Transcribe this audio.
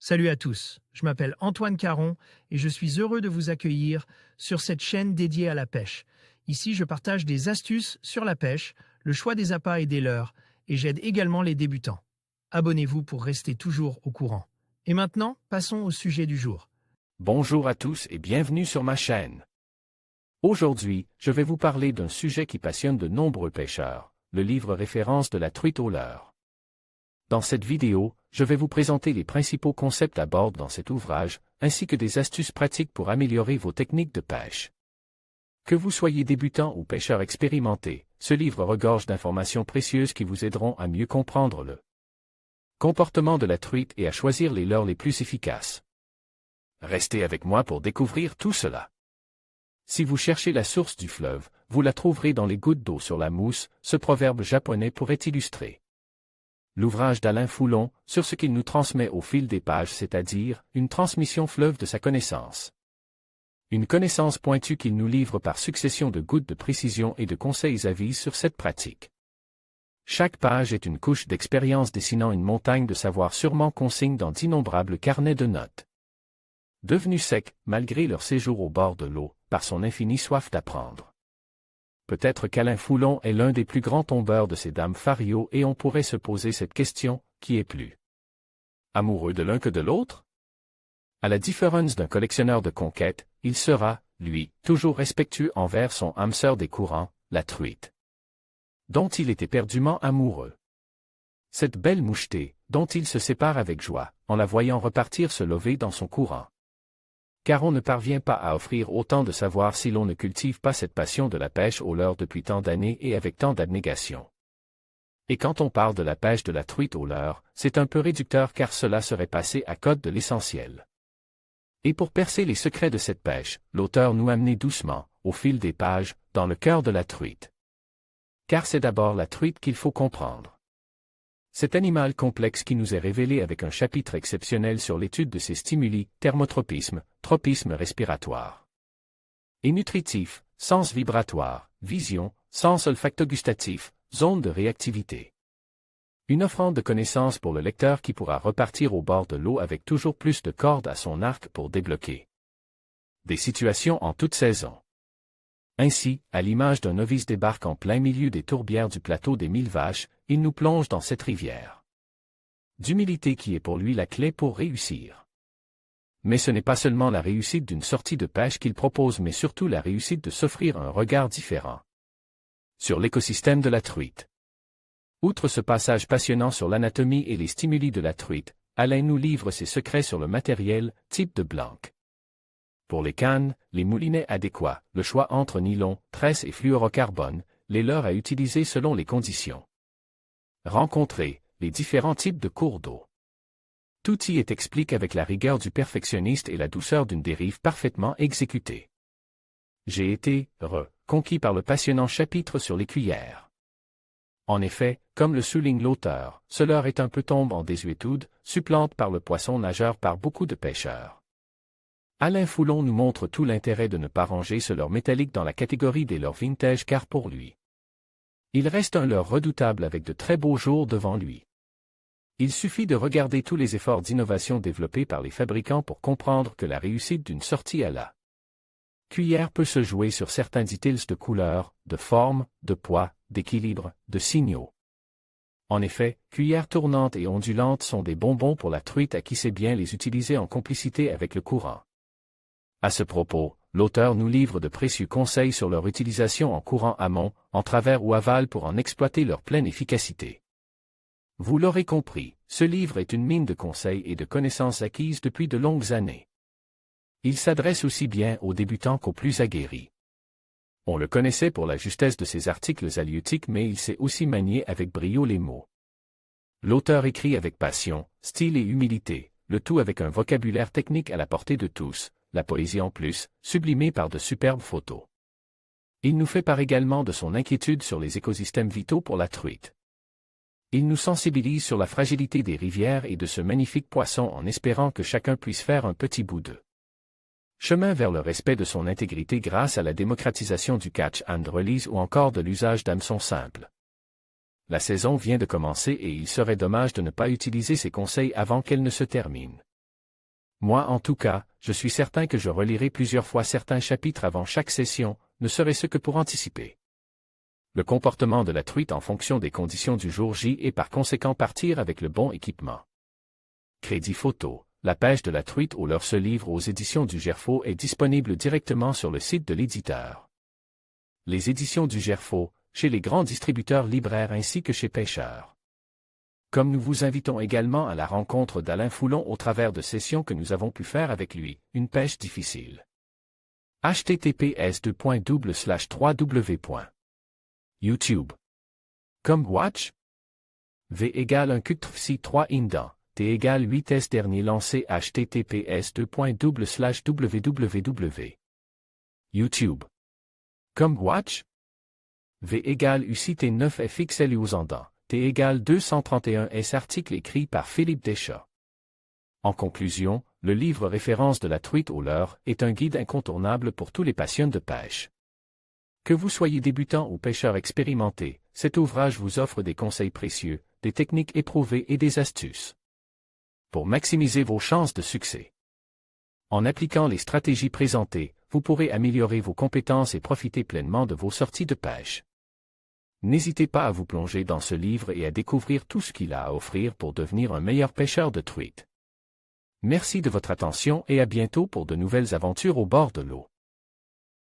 Salut à tous, je m'appelle Antoine Caron et je suis heureux de vous accueillir sur cette chaîne dédiée à la pêche. Ici, je partage des astuces sur la pêche, le choix des appâts et des leurres, et j'aide également les débutants. Abonnez-vous pour rester toujours au courant. Et maintenant, passons au sujet du jour. Bonjour à tous et bienvenue sur ma chaîne. Aujourd'hui, je vais vous parler d'un sujet qui passionne de nombreux pêcheurs, le livre référence de la truite au leurre. Dans cette vidéo, je vais vous présenter les principaux concepts à bord dans cet ouvrage, ainsi que des astuces pratiques pour améliorer vos techniques de pêche. Que vous soyez débutant ou pêcheur expérimenté, ce livre regorge d'informations précieuses qui vous aideront à mieux comprendre le comportement de la truite et à choisir les leurres les plus efficaces. Restez avec moi pour découvrir tout cela. Si vous cherchez la source du fleuve, vous la trouverez dans les gouttes d'eau sur la mousse, ce proverbe japonais pourrait illustrer l'ouvrage d'Alain Foulon, sur ce qu'il nous transmet au fil des pages, c'est-à-dire une transmission fleuve de sa connaissance. Une connaissance pointue qu'il nous livre par succession de gouttes de précision et de conseils avises sur cette pratique. Chaque page est une couche d'expérience dessinant une montagne de savoir sûrement consigne dans d'innombrables carnets de notes. Devenus secs, malgré leur séjour au bord de l'eau, par son infinie soif d'apprendre. Peut-être qu'Alain Foulon est l'un des plus grands tombeurs de ces dames Fario et on pourrait se poser cette question, qui est plus amoureux de l'un que de l'autre? À la différence d'un collectionneur de conquêtes, il sera, lui, toujours respectueux envers son âme sœur des courants, la truite, dont il est éperdument amoureux. Cette belle mouchetée, dont il se sépare avec joie, en la voyant repartir se lever dans son courant. Car on ne parvient pas à offrir autant de savoir si l'on ne cultive pas cette passion de la pêche au leurre depuis tant d'années et avec tant d'abnégation. Et quand on parle de la pêche de la truite au leurre, c'est un peu réducteur car cela serait passé à côté de l'essentiel. Et pour percer les secrets de cette pêche, l'auteur nous amène doucement, au fil des pages, dans le cœur de la truite. Car c'est d'abord la truite qu'il faut comprendre. Cet animal complexe qui nous est révélé avec un chapitre exceptionnel sur l'étude de ses stimuli, thermotropisme, tropisme respiratoire et nutritif, sens vibratoire, vision, sens olfactogustatif, zone de réactivité. Une offrande de connaissances pour le lecteur qui pourra repartir au bord de l'eau avec toujours plus de cordes à son arc pour débloquer des situations en toute saison. Ainsi, à l'image d'un novice débarque en plein milieu des tourbières du plateau des 1000 vaches, il nous plonge dans cette rivière d'humilité qui est pour lui la clé pour réussir. Mais ce n'est pas seulement la réussite d'une sortie de pêche qu'il propose mais surtout la réussite de s'offrir un regard différent sur l'écosystème de la truite. Outre ce passage passionnant sur l'anatomie et les stimuli de la truite, Alain nous livre ses secrets sur le matériel, type de blanc. Pour les cannes, les moulinets adéquats, le choix entre nylon, tresse et fluorocarbone, les leurres à utiliser selon les conditions rencontrées, les différents types de cours d'eau. Tout y est expliqué avec la rigueur du perfectionniste et la douceur d'une dérive parfaitement exécutée. J'ai été conquis par le passionnant chapitre sur les cuillères. En effet, comme le souligne l'auteur, ce leurre est un peu tombe en désuétude, supplante par le poisson nageur par beaucoup de pêcheurs. Alain Foulon nous montre tout l'intérêt de ne pas ranger ce leurre métallique dans la catégorie des leurres vintage car pour lui, il reste un leurre redoutable avec de très beaux jours devant lui. Il suffit de regarder tous les efforts d'innovation développés par les fabricants pour comprendre que la réussite d'une sortie à la cuillère peut se jouer sur certains détails de couleur, de forme, de poids, d'équilibre, de signaux. En effet, cuillères tournantes et ondulantes sont des bonbons pour la truite à qui sait bien les utiliser en complicité avec le courant. À ce propos, l'auteur nous livre de précieux conseils sur leur utilisation en courant amont, en travers ou aval pour en exploiter leur pleine efficacité. Vous l'aurez compris, ce livre est une mine de conseils et de connaissances acquises depuis de longues années. Il s'adresse aussi bien aux débutants qu'aux plus aguerris. On le connaissait pour la justesse de ses articles halieutiques mais il sait aussi manier avec brio les mots. L'auteur écrit avec passion, style et humilité, le tout avec un vocabulaire technique à la portée de tous, la poésie en plus, sublimée par de superbes photos. Il nous fait part également de son inquiétude sur les écosystèmes vitaux pour la truite. Il nous sensibilise sur la fragilité des rivières et de ce magnifique poisson en espérant que chacun puisse faire un petit bout de chemin vers le respect de son intégrité grâce à la démocratisation du catch and release ou encore de l'usage d'hameçons simples. La saison vient de commencer et il serait dommage de ne pas utiliser ces conseils avant qu'elle ne se termine. Moi en tout cas, je suis certain que je relirai plusieurs fois certains chapitres avant chaque session, ne serait-ce que pour anticiper le comportement de la truite en fonction des conditions du jour J et par conséquent partir avec le bon équipement. Crédit photo. La pêche de la truite au leurre ce livre aux éditions du Gerfaut est disponible directement sur le site de l'éditeur. Les éditions du Gerfaut, chez les grands distributeurs libraires ainsi que chez pêcheurs. Comme nous vous invitons également à la rencontre d'Alain Foulon au travers de sessions que nous avons pu faire avec lui, une pêche difficile. https://www. YouTube. Comme watch. V égale 1 Ctrl 3 Indan. T égale 8 S dernier lancé https://www. YouTube. Comme watch. V égale UCT 9 FXL usandant. T égale 231 S article écrit par Philippe Deschamps. En conclusion, le livre référence de la truite au leurre est un guide incontournable pour tous les passionnés de pêche. Que vous soyez débutant ou pêcheur expérimenté, cet ouvrage vous offre des conseils précieux, des techniques éprouvées et des astuces pour maximiser vos chances de succès. En appliquant les stratégies présentées, vous pourrez améliorer vos compétences et profiter pleinement de vos sorties de pêche. N'hésitez pas à vous plonger dans ce livre et à découvrir tout ce qu'il a à offrir pour devenir un meilleur pêcheur de truite. Merci de votre attention et à bientôt pour de nouvelles aventures au bord de l'eau.